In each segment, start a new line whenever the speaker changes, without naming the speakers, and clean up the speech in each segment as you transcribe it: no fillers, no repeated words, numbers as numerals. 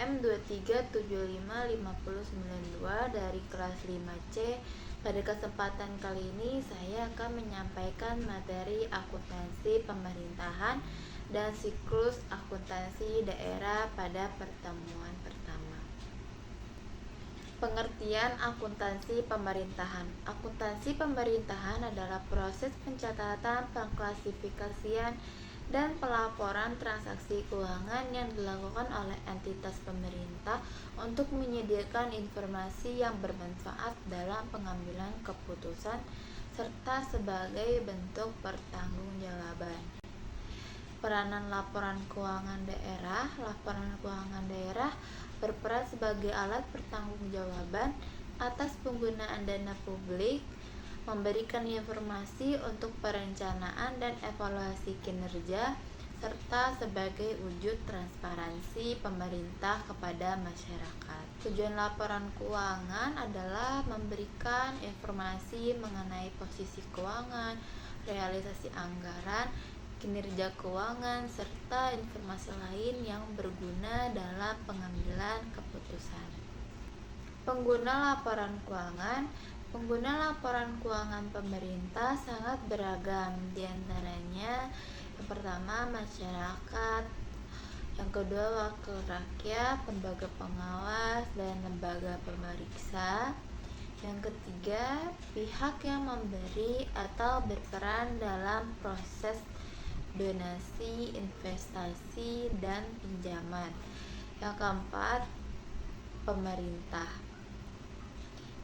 MM23755092 dari kelas 5C. Pada kesempatan kali ini saya akan menyampaikan materi akuntansi pemerintahan dan siklus akuntansi daerah pada pertemuan pertama. Pengertian akuntansi pemerintahan. Akuntansi pemerintahan adalah proses pencatatan, pengklasifikasian, dan pelaporan transaksi keuangan yang dilakukan oleh entitas pemerintah untuk menyediakan informasi yang bermanfaat dalam pengambilan keputusan serta sebagai bentuk pertanggungjawaban. Peranan laporan keuangan daerah. Laporan keuangan daerah berperan sebagai alat pertanggungjawaban atas penggunaan dana publik, memberikan informasi untuk perencanaan dan evaluasi kinerja, serta sebagai wujud transparansi pemerintah kepada masyarakat. Tujuan laporan keuangan adalah memberikan informasi mengenai posisi keuangan, realisasi anggaran, kinerja keuangan, serta informasi lain yang berguna dalam pengambilan keputusan. Pengguna laporan keuangan. Pengguna laporan keuangan pemerintah sangat beragam, diantaranya yang pertama masyarakat, yang kedua wakil rakyat, lembaga pengawas, dan lembaga pemeriksa. Yang ketiga, pihak yang memberi atau berperan dalam proses donasi, investasi, dan pinjaman. Yang keempat, pemerintah.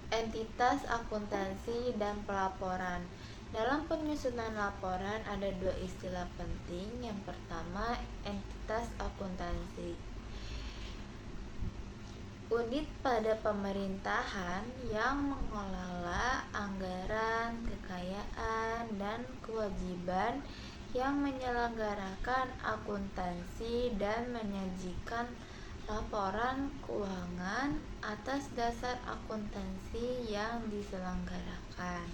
Entitas akuntansi dan pelaporan. Dalam penyusunan laporan ada dua istilah penting. Yang pertama, entitas akuntansi. Unit pada pemerintahan yang mengelola anggaran, kekayaan, dan kewajiban yang menyelenggarakan akuntansi dan menyajikan laporan keuangan atas dasar akuntansi yang diselenggarakan.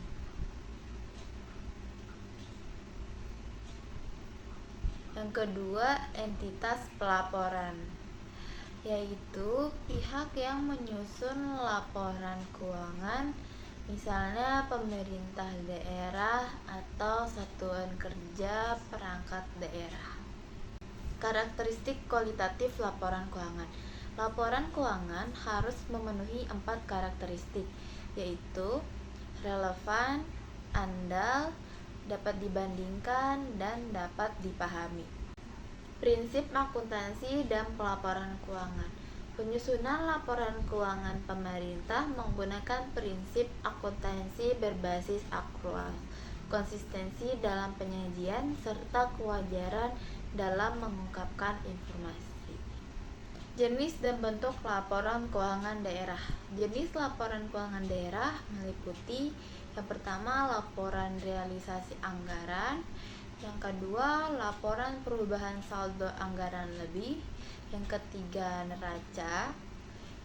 Yang kedua, entitas pelaporan, yaitu pihak yang menyusun laporan keuangan, misalnya pemerintah daerah atau satuan kerja perangkat daerah. Karakteristik kualitatif laporan keuangan. Laporan keuangan harus memenuhi 4 karakteristik, yaitu relevan, andal, dapat dibandingkan, dan dapat dipahami. Prinsip akuntansi dan pelaporan keuangan. Penyusunan laporan keuangan pemerintah menggunakan prinsip akuntansi berbasis akrual, konsistensi dalam penyajian, serta kewajaran dalam mengungkapkan informasi. Jenis dan bentuk laporan keuangan daerah. Jenis laporan keuangan daerah meliputi yang pertama, laporan realisasi anggaran. Yang kedua, laporan perubahan saldo anggaran lebih. Yang ketiga, neraca.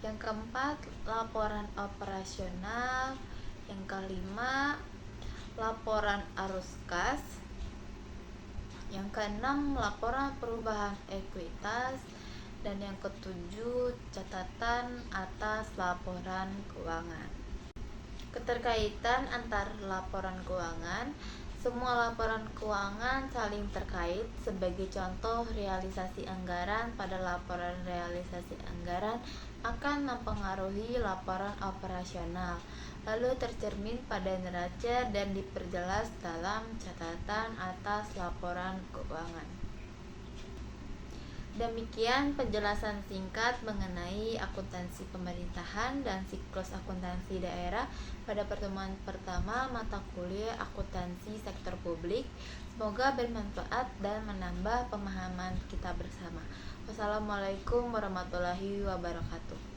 Yang keempat, laporan operasional. Yang kelima, laporan arus kas. Yang keenam, laporan perubahan ekuitas. Dan yang ketujuh, catatan atas laporan keuangan. Keterkaitan antar laporan keuangan. Semua laporan keuangan saling terkait. Sebagai contoh, realisasi anggaran pada laporan realisasi anggaran akan mempengaruhi laporan operasional, lalu tercermin pada neraca dan diperjelas dalam catatan atas laporan keuangan. Demikian penjelasan singkat mengenai akuntansi pemerintahan dan siklus akuntansi daerah pada pertemuan pertama mata kuliah akuntansi sektor publik. Semoga bermanfaat dan menambah pemahaman kita bersama. Wassalamualaikum warahmatullahi wabarakatuh.